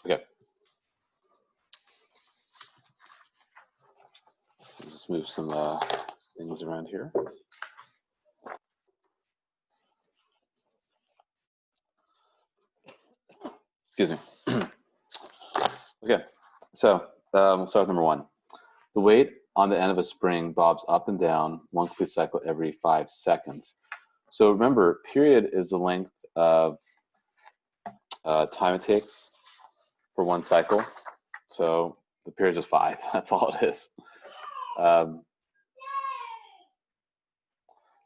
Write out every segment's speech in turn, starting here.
Okay. I'll just move some things around here. Excuse me. Okay, so we'll start with number one. The weight on the end of a spring bobs up and down one complete cycle every 5 seconds. So remember, period is the length of time it takes for one cycle. So the period is 5. That's all it is. So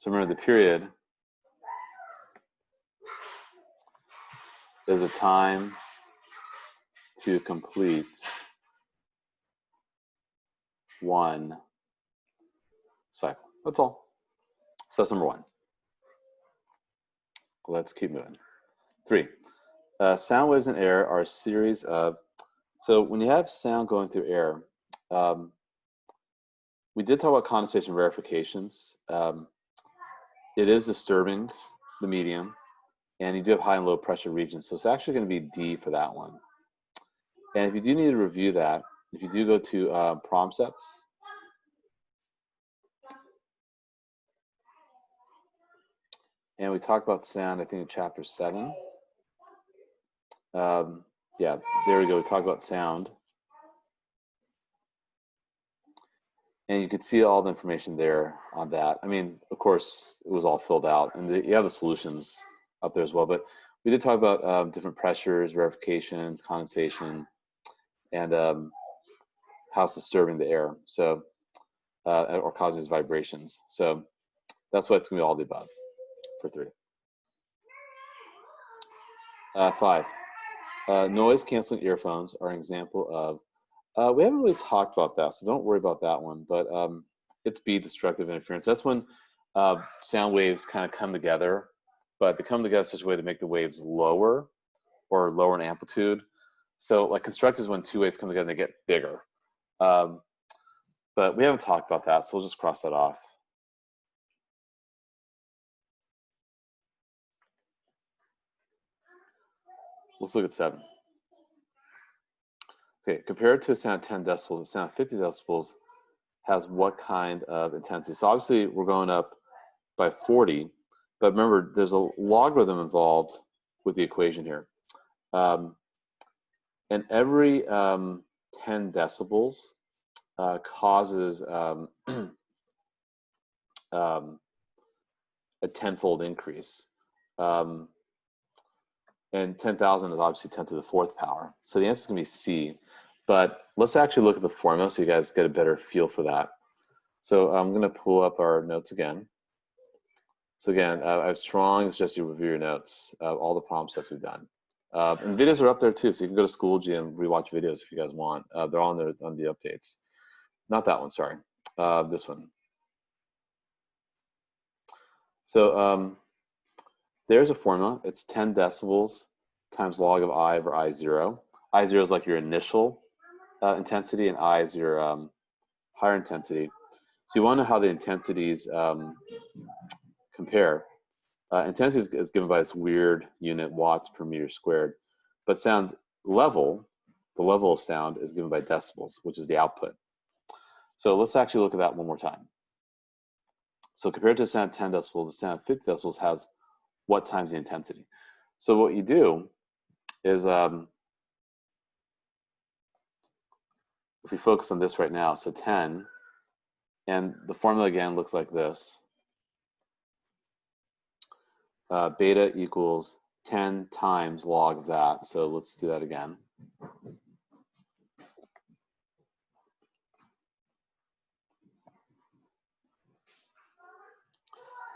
remember, the period is a time to complete one cycle. That's all. So that's number one. Let's keep moving. 3. Sound waves in air are a series of, so when you have sound going through air, we did talk about condensation verifications. It is disturbing the medium, and you do have high and low pressure regions. So it's actually going to be D for that one. And if you do need to review that, if you do go to problem sets, and we talked about sound, I think in chapter 7. Yeah, there we go. We talked about sound. And you can see all the information there on that. I mean, of course, it was all filled out, and you have the solutions up there as well. But we did talk about different pressures, verifications, condensation, and how it's disturbing the air, so or causing these vibrations. So that's why it's going to be all the above for 3. 5. Noise canceling earphones are an example of, we haven't really talked about that, so don't worry about that one, but it's B, destructive interference. That's when sound waves kind of come together, but they come together in such a way to make the waves lower or lower in amplitude. So like constructive is when 2 waves come together and they get bigger. But we haven't talked about that, so we'll just cross that off. Let's look at 7. Okay, compared to a sound at 10 decibels, a sound at 50 decibels has what kind of intensity? So obviously we're going up by 40, but remember there's a logarithm involved with the equation here. And every 10 decibels causes a 10-fold increase. And 10,000 is obviously 10 to the 4th power. So the answer is going to be C. But let's actually look at the formula so you guys get a better feel for that. So I'm going to pull up our notes again. So again, I strongly suggest you review your notes, all the problem sets we've done. And videos are up there too, so you can go to Schoology and rewatch videos if you guys want. They're all on the updates. Not that one, sorry. This one. So there's a formula. It's 10 decibels times log of I over I0. I0 is like your initial intensity, and I is your higher intensity. So you want to know how the intensities compare. Intensity is given by this weird unit, watts per meter squared. But sound level, the level of sound, is given by decibels, which is the output. So let's actually look at that one more time. So compared to a sound at 10 decibels, the sound at 50 decibels has what times the intensity? So what you do is, if we focus on this right now, so 10, and the formula again looks like this. Beta equals 10 times log of that. So let's do that again.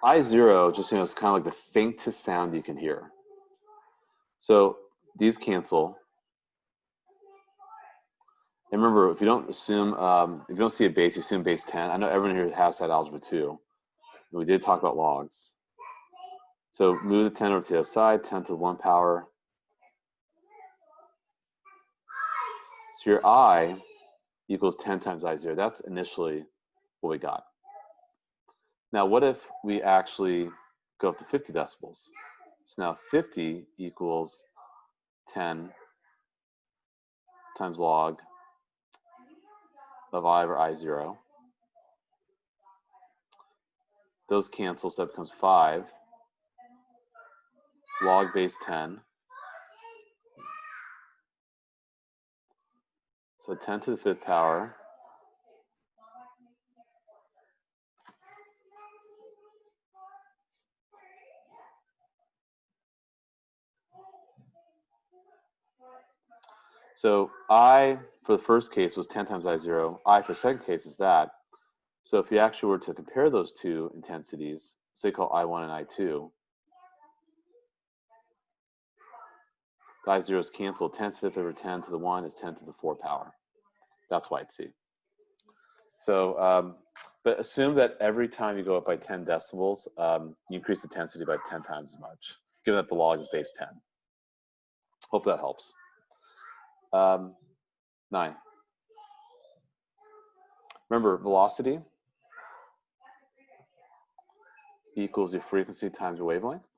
I0, just is kind of like the faintest sound you can hear. So these cancel. And remember, if you don't assume, if you don't see a base, you assume base 10. I know everyone here has had algebra 2. We did talk about logs. So move the 10 over to the other side, 10 to the 1 power. So your I equals 10 times I0. That's initially what we got. Now, what if we actually go up to 50 decibels? So now 50 equals 10 times log of I over I0. Those cancel, so that becomes 5 log base 10. So 10 to the 5th power so I for the first case was 10 times I0. I for the second case is that. So if you actually were to compare those two intensities, say call I1 and I2, the I0 is canceled. 10 to the 5th over 10 to the 1 is 10 to the 4 power. That's why it's C. So, but assume that every time you go up by 10 decibels, you increase the intensity by 10 times as much, given that the log is base 10. Hope that helps. 9. Remember, velocity equals your frequency times your wavelength.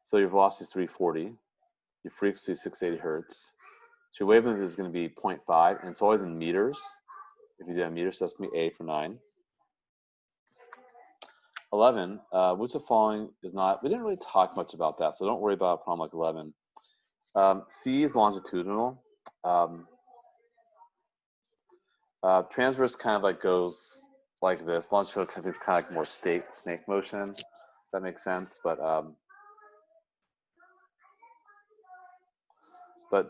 So your velocity is 340, your frequency is 680 hertz. So your wavelength is going to be 0.5, and it's always in meters. If you do that in meters, so that's going to be A for 9. 11, which of the following is not, we didn't really talk much about that, so don't worry about a problem like 11. C is longitudinal. Transverse kind of like goes like this. Longitudinal kind of is kind of like more snake motion. If that makes sense, but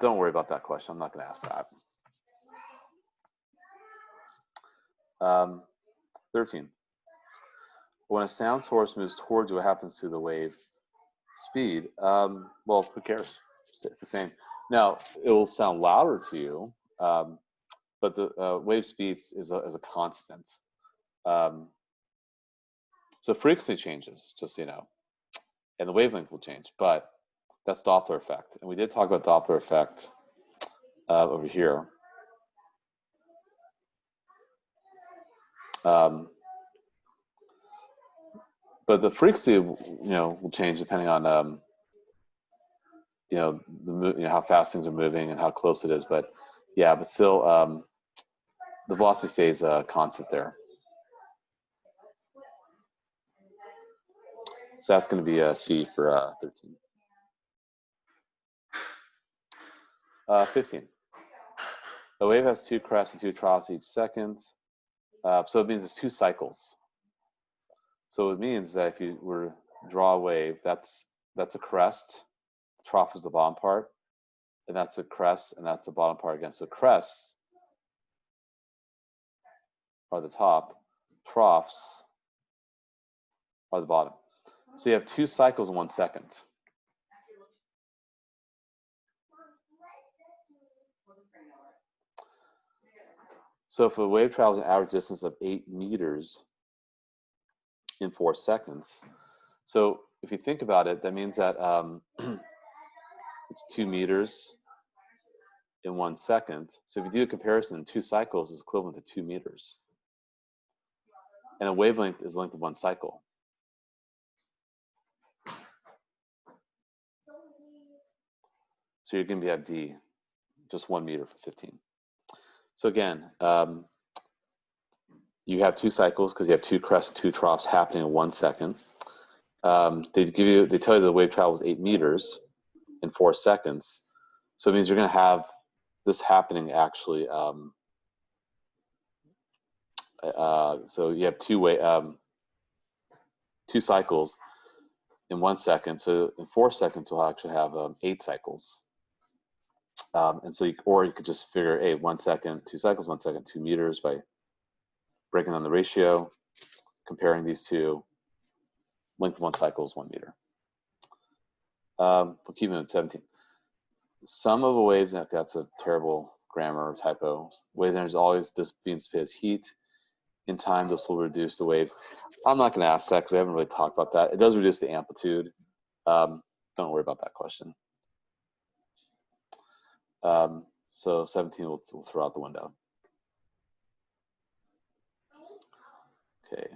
don't worry about that question. I'm not going to ask that. 13. When a sound source moves towards you, what happens to the wave speed? Well, who cares? It's the same. Now, it will sound louder to you, but the wave speed is a constant. So frequency changes, just so you know, and the wavelength will change, but that's Doppler effect. And we did talk about Doppler effect over here. But the frequency, will change depending on, how fast things are moving and how close it is. But yeah, but still, the velocity stays constant there. So that's going to be a C for 13. 15. A wave has 2 crests and 2 troughs each second. So it means there's 2 cycles. So it means that if you were to draw a wave, that's a crest. Trough is the bottom part, and that's a crest, and that's the bottom part again. So crests are the top, troughs are the bottom. So you have 2 cycles in 1 second. So if a wave travels an average distance of 8 meters in 4 seconds, so if you think about it, that means that it's 2 meters in 1 second. So if you do a comparison, 2 cycles is equivalent to 2 meters. And a wavelength is the length of 1 cycle. So you're going to have D, just 1 meter for 15. So again, you have 2 cycles because you have 2 crests, 2 troughs happening in 1 second. They tell you the wave travels 8 meters in 4 seconds. So it means you're going to have this happening actually. So you have 2 cycles in 1 second. So in 4 seconds, you'll actually have 8 cycles. And so, you could just figure, hey, 1 second, 2 cycles, 1 second, 2 meters by breaking down the ratio, comparing these two. Length of 1 cycle is 1 meter. We'll keep it at 17. Sum of a wave's, that's a terrible grammar or typo. Waves energy is always being dissipated as heat. In time, this will reduce the waves. I'm not going to ask that because we haven't really talked about that. It does reduce the amplitude. Don't worry about that question. So 17 we'll throw out the window. Okay.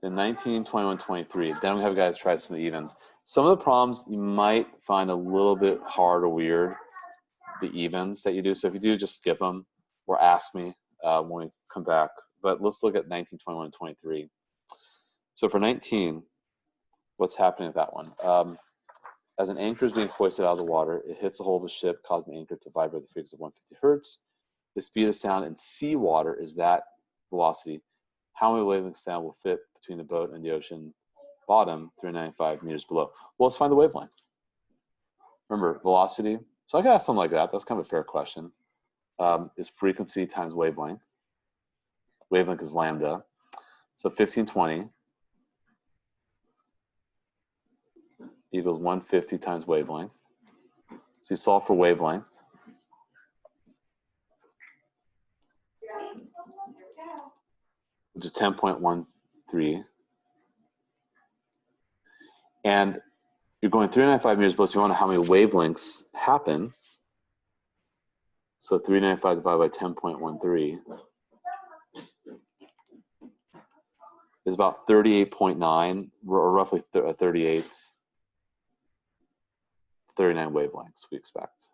Then 19, 21, 23. Then we have guys try some of the evens. Some of the problems you might find a little bit hard or weird. the evens that you do. So if you do, just skip them or ask me when we come back. But let's look at 19, 21, and 23. So for 19, what's happening with that one? As an anchor is being hoisted out of the water, it hits the hull of the ship, causing the anchor to vibrate at the frequency of 150 hertz. The speed of sound in seawater is that velocity. How many wavelengths of sound will fit between the boat and the ocean bottom 395 meters below? Well, let's find the wavelength. Remember, velocity. So I can ask something like that. That's kind of a fair question. Is frequency times wavelength. Wavelength is lambda. So 1520 equals 150 times wavelength. So you solve for wavelength. Which is 10.13. And you're going 395 meters below, so you want to know how many wavelengths happen. So 395 divided by 10.13 is about 38.9, or roughly 38, 39 wavelengths we expect.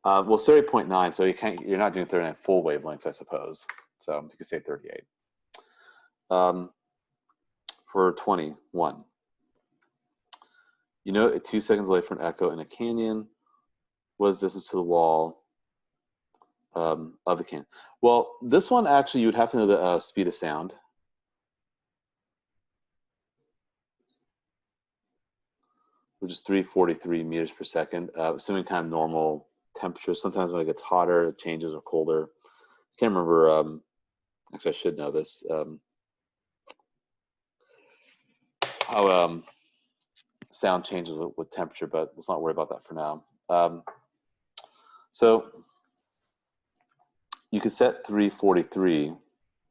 Well, 38.9, so you're not doing 39 full wavelengths, I suppose. So you could say 38. For 21, you know, 2 seconds away from an echo in a canyon. What is distance to the wall of the canyon? Well, this one actually you would have to know the speed of sound. Which is 343 meters per second, assuming kind of normal temperature. Sometimes when it gets hotter, it changes, or colder. I can't remember, actually I should know this, how sound changes with temperature, but let's not worry about that for now. So you could set 343,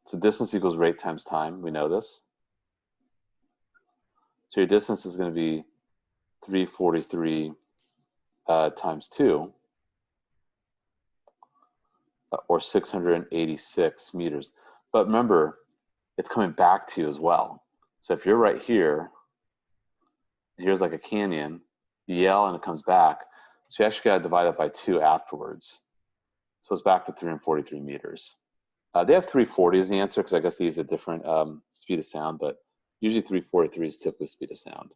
so distance equals rate times time, we know this. So your distance is going to be 343 times 2, or 686 meters. But remember, it's coming back to you as well. So if you're right here, here's like a canyon, you yell and it comes back. So you actually got to divide that by 2 afterwards. So it's back to 343 meters. They have 340 as the answer because I guess they use a different speed of sound, but usually 343 is typically speed of sound.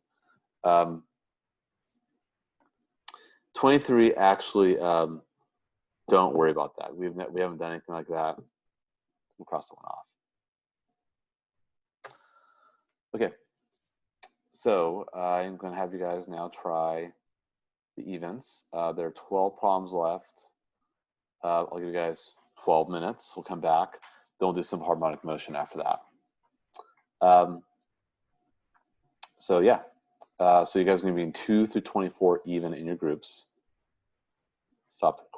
23 actually, don't worry about that. We haven't done anything like that. We'll cross that one off. Okay, so I'm going to have you guys now try the evens. There are 12 problems left. I'll give you guys 12 minutes. We'll come back. Then we'll do some harmonic motion after that. So yeah, so you guys are going to be in 2 through 24 even in your groups. Stop.